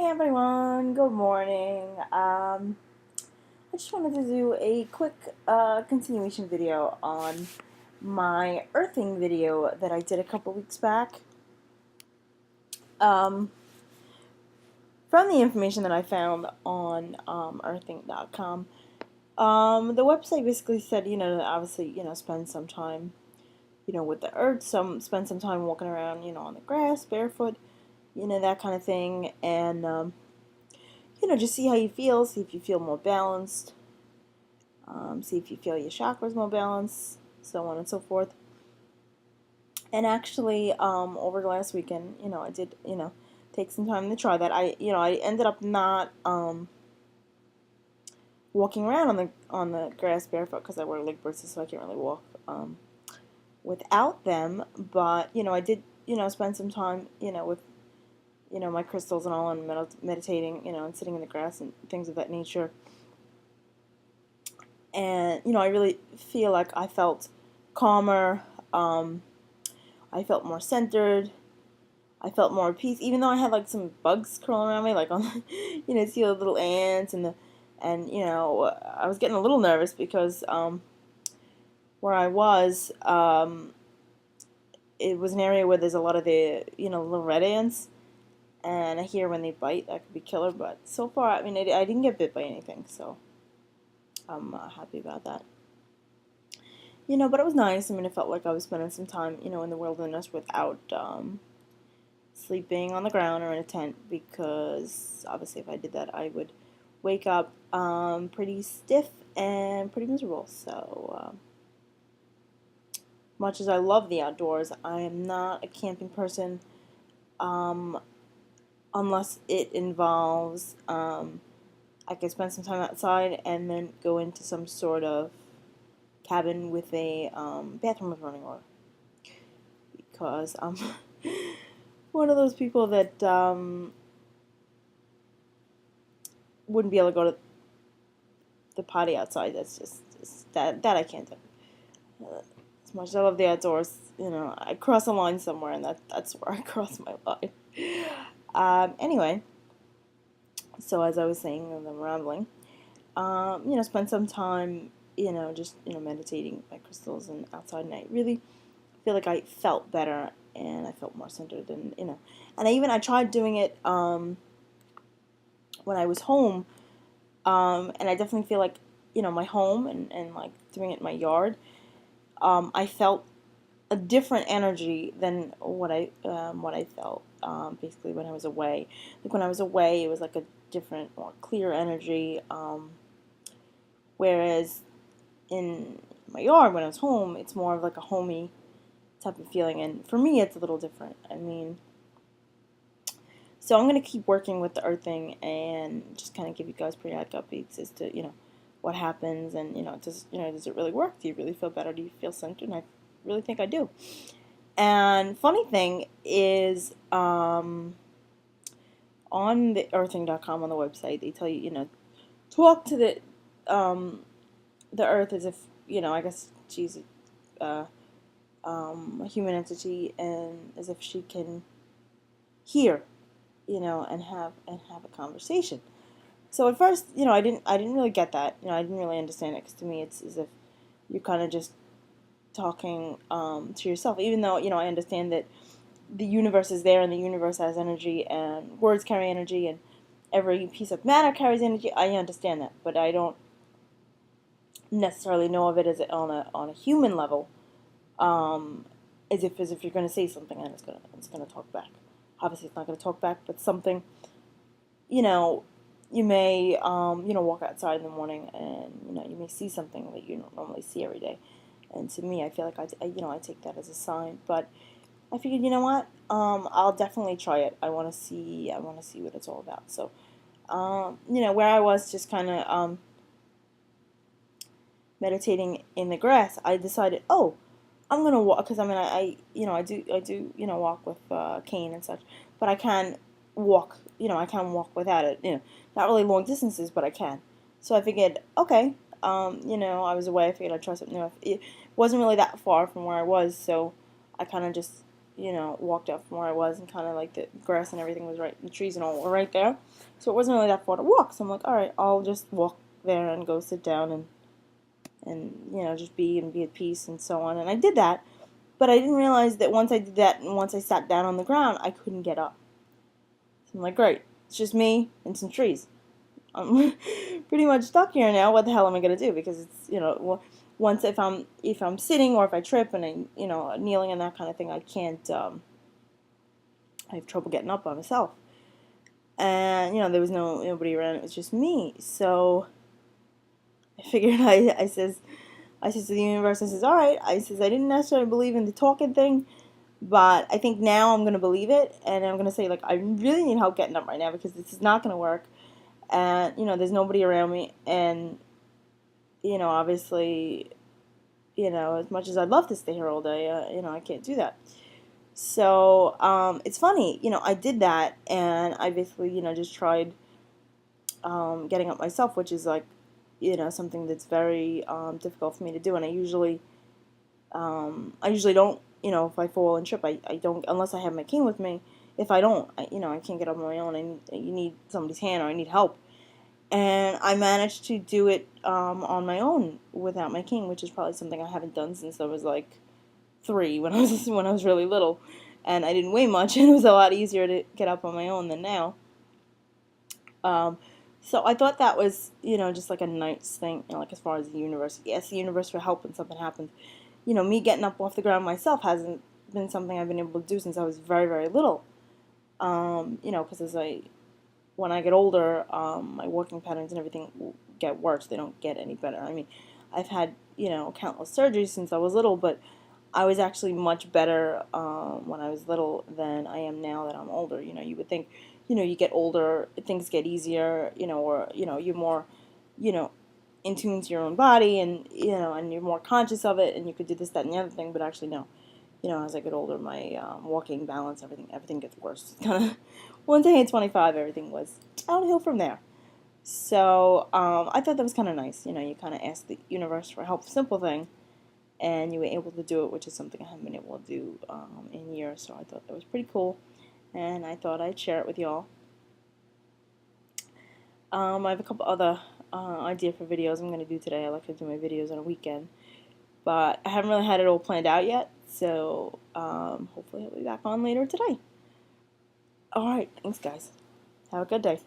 Hey everyone, good morning. I just wanted to do a quick continuation video on my earthing video that I did a couple weeks back. Um, from the information that I found on earthing.com, the website basically said, to obviously, spend some time, with the earth, spend some time walking around, on the grass, barefoot, that kind of thing, and just see how you feel, see if you feel more balanced, see if you feel your chakras more balanced, so on and so forth. And actually, over the last weekend, I did, take some time to try that. I ended up not walking around on the grass barefoot because I wear leg braces, so I can't really walk without them. But I did, spend some time, with my crystals and all, and meditating, and sitting in the grass and things of that nature. And I really feel like I felt calmer. I felt more centered. I felt more at peace, even though I had like some bugs crawling around me, like on, see the little ants and I was getting a little nervous because where I was, it was an area where there's a lot of the little red ants, and I hear when they bite that could be killer. But so far, I mean, I didn't get bit by anything, so I'm happy about that. But it was nice. I mean, it felt like I was spending some time, in the wilderness without sleeping on the ground or in a tent, because obviously if I did that, I would wake up pretty stiff and pretty miserable. So, much as I love the outdoors, I am not a camping person unless it involves I could spend some time outside and then go into some sort of cabin with a bathroom with running water, because I'm one of those people that wouldn't be able to go to the potty outside. That's just that I can't do. As much as I love the outdoors, I cross a line somewhere, and that's where I cross my line. Anyway, so as I was saying, and I'm rambling, spend some time, just meditating with my crystals and outside, and I really feel like I felt better and I felt more centered, and I tried doing it when I was home, and I definitely feel like my home and like doing it in my yard, I felt a different energy than what I felt basically when I was away. Like when I was away, it was like a different, more clear energy, whereas in my yard when I was home, it's more of like a homey type of feeling, and for me, it's a little different. I mean, so I'm gonna keep working with the earthing and just kind of give you guys periodic updates as to what happens, and does it really work? Do you really feel better? Do you feel centered? And I really think I do. And funny thing is, on the earthing.com on the website, they tell you, talk to the earth as if, I guess she's a human entity, and as if she can hear, and have a conversation. So at first, I didn't really get that. I didn't really understand it, because to me, it's as if you're kind of just talking to yourself, even though I understand that the universe is there and the universe has energy and words carry energy and every piece of matter carries energy. I understand that, but I don't necessarily know of it as on a human level, as if you're going to say something and it's gonna talk back. Obviously, it's not going to talk back, but something, you know, you may walk outside in the morning, and you may see something that you don't normally see every day. And to me, I feel like I take that as a sign. But I figured, you know what? I'll definitely try it. I want to see. I want to see what it's all about. So, where I was just kind of meditating in the grass, I decided, oh, I'm gonna walk, because I mean, I do walk with cane and such, but I can walk. I can walk without it. Not really long distances, but I can. So I figured, okay, I was away. I figured I'd try something new. It wasn't really that far from where I was, so I kind of just walked up from where I was, and kind of like the grass and everything was right, the trees and all were right there. So it wasn't really that far to walk. So I'm like, all right, I'll just walk there and go sit down and just be at peace and so on. And I did that, but I didn't realize that once I did that and once I sat down on the ground, I couldn't get up. So I'm like, great, it's just me and some trees. I'm pretty much stuck here now. What the hell am I gonna do? Because it's once if I'm sitting or if I trip and I kneeling and that kind of thing, I can't. I have trouble getting up by myself. And there was nobody around. It was just me. So I figured I says to the universe, I says, all right. I says I didn't necessarily believe in the talking thing, but I think now I'm gonna believe it, and I'm gonna say like I really need help getting up right now because this is not gonna work. And there's nobody around me, and obviously, as much as I'd love to stay here all day, I can't do that. So it's funny, I did that, and I basically, just tried getting up myself, which is like, something that's very difficult for me to do, and I usually don't, if I fall and trip, I don't, unless I have my cane with me. If I don't, I can't get up on my own. You need somebody's hand, or I need help. And I managed to do it on my own without my cane, which is probably something I haven't done since I was like 3 when I was really little, and I didn't weigh much, and it was a lot easier to get up on my own than now. Um, so I thought that was just like a nice thing, like as far as the universe. Yes, the universe will help when something happens. Me getting up off the ground myself hasn't been something I've been able to do since I was very, very little. Because when I get older, my working patterns and everything will get worse. They don't get any better. I mean, I've had, countless surgeries since I was little, but I was actually much better when I was little than I am now that I'm older. You would think, you get older, things get easier, or, you're more, you know, in tune to your own body, and, and you're more conscious of it, and you could do this, that, and the other thing, but actually, no. As I get older, my walking balance, everything gets worse. Kind of, once I hit 25, everything was downhill from there. So I thought that was kind of nice. You kind of ask the universe for help, simple thing, and you were able to do it, which is something I haven't been able to do in years. So I thought that was pretty cool, and I thought I'd share it with y'all. I have a couple other ideas for videos I'm going to do today. I like to do my videos on a weekend, but I haven't really had it all planned out yet. So hopefully I'll be back on later today. Alright, thanks guys. Have a good day.